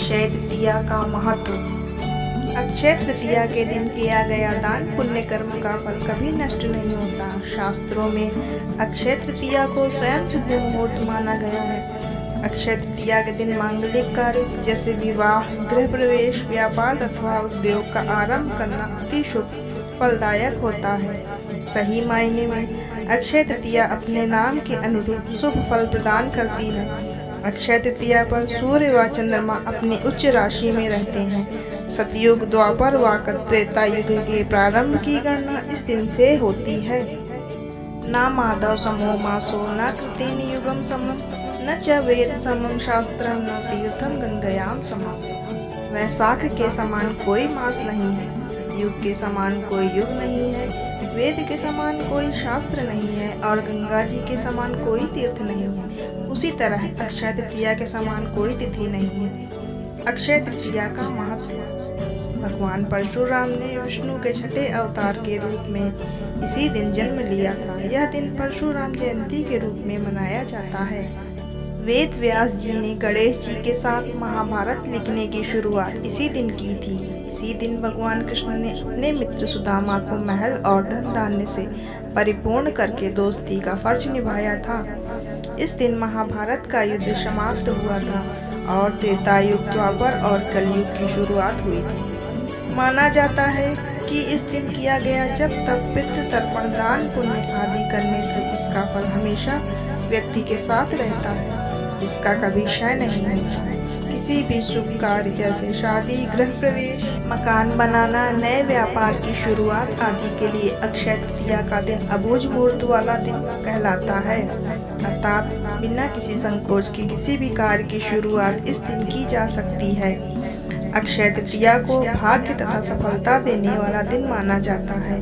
अक्षय तृतीया का महत्व। अक्षय तृतीया के दिन किया गया दान पुण्य कर्म का फल कभी नष्ट नहीं होता। शास्त्रों में अक्षय तृतीया को स्वयं सिद्ध मुहूर्त माना गया है। अक्षय तृतीया के दिन मांगलिक कार्य जैसे विवाह, गृह प्रवेश, व्यापार अथवा उद्योग का आरंभ करना अति शुभ फलदायक होता है। सही मायने में अक्षय तृतीया अपने नाम के अनुरूप शुभ फल प्रदान करती है। अक्षय तृतीया पर सूर्य व चंद्रमा अपनी उच्च राशि में रहते हैं। सतयुग, द्वापर व त्रेता युग के प्रारंभ की गणना इस दिन से होती है। न माधव समो मासो न कृतेन युगम समम न च वेद समम शास्त्रम न तीर्थम गंगयाम समम। वैशाख के समान कोई मास नहीं है, सतयुग के समान कोई युग नहीं है, वेद के समान कोई शास्त्र नहीं है और गंगा जी के समान कोई तीर्थ नहीं है। उसी तरह अक्षय तृतीया के समान कोई तिथि नहीं है। अक्षय तृतीया का महत्व। भगवान परशुराम ने विष्णु के छठे अवतार के रूप में इसी दिन जन्म लिया था। यह दिन परशुराम जयंती के रूप में मनाया जाता है। वेद व्यास जी ने गणेश जी के साथ महाभारत लिखने की शुरुआत इसी दिन की थी। इसी दिन भगवान कृष्ण ने अपने मित्र सुदामा को महल और धन धान्य से परिपूर्ण करके दोस्ती का फर्ज निभाया था। इस दिन महाभारत का युद्ध समाप्त हुआ था और त्रेता युग, द्वापर और कलयुग की शुरुआत हुई थी। माना जाता है कि इस दिन किया गया जब तप, पितृ तर्पण, दान पुण्य आदि करने से इसका फल हमेशा व्यक्ति के साथ रहता है, जिसका कभी क्षय नहीं होता। किसी भी शुभ कार्य जैसे शादी, गृह प्रवेश, मकान बनाना, नए व्यापार की शुरुआत आदि के लिए अक्षय तृतीया का दिन अबूझ मुहूर्त वाला दिन कहलाता है। अर्थात बिना किसी संकोच के किसी भी कार्य की शुरुआत इस दिन की जा सकती है। अक्षय तृतीया को भाग्य तथा सफलता देने वाला दिन माना जाता है।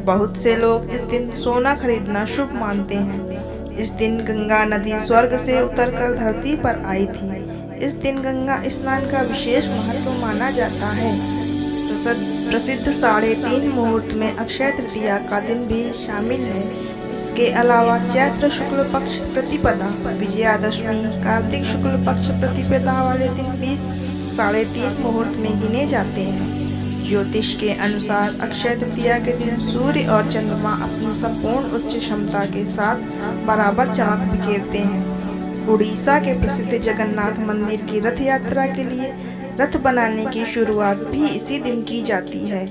बहुत से लोग इस दिन सोना खरीदना शुभ मानते हैं। इस दिन गंगा नदी स्वर्ग से उतरकर धरती पर आई थी। इस दिन गंगा स्नान का विशेष महत्व माना जाता है। प्रसिद्ध 3.5 मुहूर्त में अक्षय तृतीया का दिन भी शामिल है। इसके अलावा चैत्र शुक्ल पक्ष प्रतिपदा, विजयादशमी, कार्तिक शुक्ल पक्ष प्रतिपदा वाले दिन भी 3.5 मुहूर्त में गिने जाते हैं। ज्योतिष के अनुसार अक्षय तृतीया के दिन सूर्य और चंद्रमा अपनी संपूर्ण उच्च क्षमता के साथ बराबर चमक बिखेरते हैं। उड़ीसा के प्रसिद्ध जगन्नाथ मंदिर की रथ यात्रा के लिए रथ बनाने की शुरुआत भी इसी दिन की जाती है।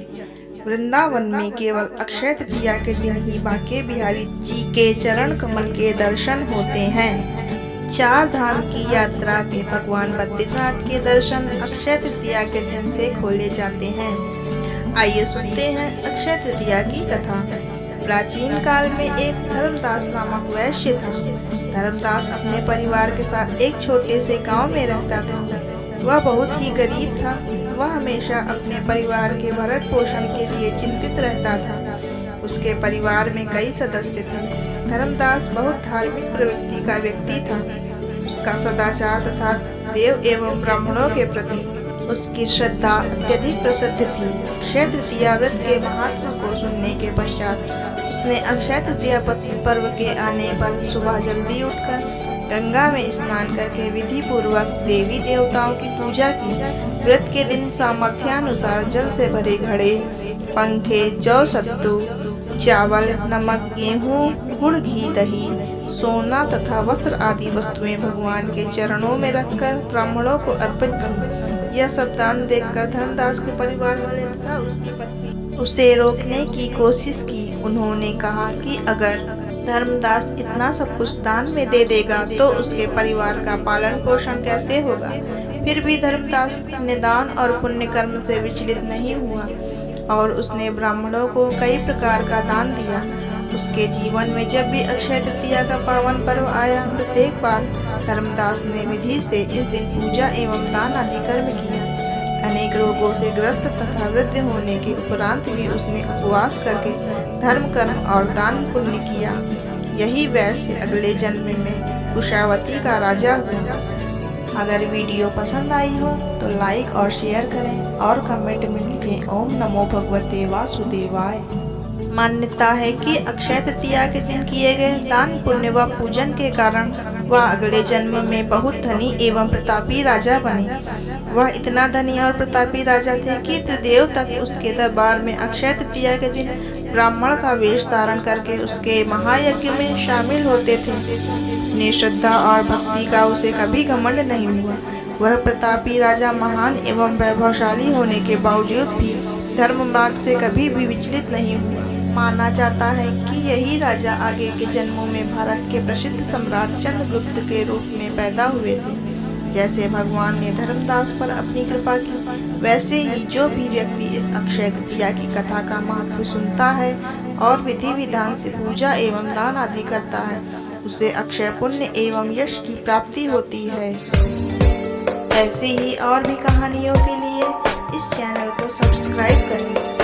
वृंदावन में केवल अक्षय तृतीया के दिन ही बांके बिहारी जी के चरण कमल के दर्शन होते हैं। 4 धाम की यात्रा के भगवान बद्रीनाथ के दर्शन अक्षय तृतीया के दिन से खोले जाते हैं। आइए सुनते हैं अक्षय तृतीया की कथा। प्राचीन काल में एक धर्मदास नामक वैश्य था। धर्मदास अपने परिवार के साथ एक छोटे से गांव में रहता था। वह बहुत ही गरीब था। वह हमेशा अपने परिवार के भरण पोषण के लिए चिंतित रहता था। उसके परिवार में कई सदस्य थे। धर्मदास बहुत धार्मिक प्रवृत्ति का व्यक्ति था। उसका सदाचार तथा देव एवं ब्राह्मणों के प्रति उसकी श्रद्धा अत्यधिक प्रसिद्ध थी। अक्षय तृतीया व्रत के महात्मा को सुनने के पश्चात उसने अक्षय तृतीया पर्व के आने पर सुबह जल्दी उठकर गंगा में स्नान करके विधि पूर्वक देवी देवताओं की पूजा की। व्रत के दिन सामर्थ्यानुसार जल से भरे घड़े, पंखे, जौ, सत्तू, चावल, नमक, गेहूँ, गुड़, घी, दही, सोना तथा वस्त्र आदि वस्तुएं भगवान के चरणों में रखकर ब्राह्मणों को अर्पित की। यह सब दान देखकर धर्मदास के परिवार वाले तथा उसकी पत्नी उसे रोकने की कोशिश की। उन्होंने कहा कि अगर धर्मदास इतना सब कुछ दान में दे देगा तो उसके परिवार का पालन पोषण कैसे होगा। फिर भी धर्मदास अपने दान और पुण्य कर्म से विचलित नहीं हुआ और उसने ब्राह्मणों को कई प्रकार का दान दिया। उसके जीवन में जब भी अक्षय तृतीया का पावन पर्व आया, प्रत्येक बार धर्मदास ने विधि से इस दिन पूजा एवं दान आदि कर्म किया। अनेक रोगों से ग्रस्त तथा वृद्ध होने के उपरांत भी उसने उपवास करके धर्म कर्म और दान पुण्य किया। यही वैश्य अगले जन्म में कुशावती का राजा हुआ। अगर वीडियो पसंद आई हो तो लाइक और शेयर करें और कमेंट में लिखें ओम नमो भगवते वासुदेवाय। मान्यता है कि अक्षय तृतीया के दिन किए गए दान पुण्य व पूजन के कारण वह अगले जन्म में बहुत धनी एवं प्रतापी राजा बने। वह इतना धनी और प्रतापी राजा थे कि त्रिदेव तक उसके दरबार में अक्षय तृतीया के दिन ब्राह्मण का वेश धारण करके उसके महायज्ञ में शामिल होते थे। निश्रद्धा और भक्ति का उसे कभी घमंड नहीं हुआ। वह प्रतापी राजा महान एवं वैभवशाली होने के बावजूद भी धर्म मार्ग से कभी भी विचलित नहीं हुआ। माना जाता है कि यही राजा आगे के जन्मों में भारत के प्रसिद्ध सम्राट चंद्रगुप्त के रूप में पैदा हुए थे। जैसे भगवान ने धर्मदास पर अपनी कृपा की, वैसे ही जो भी व्यक्ति इस अक्षय तृतीया की कथा का महत्व सुनता है और विधि विधान से पूजा एवं दान आदि करता है, उसे अक्षय पुण्य एवं यश की प्राप्ति होती है। ऐसी ही और भी कहानियों के लिए इस चैनल को सब्सक्राइब करें।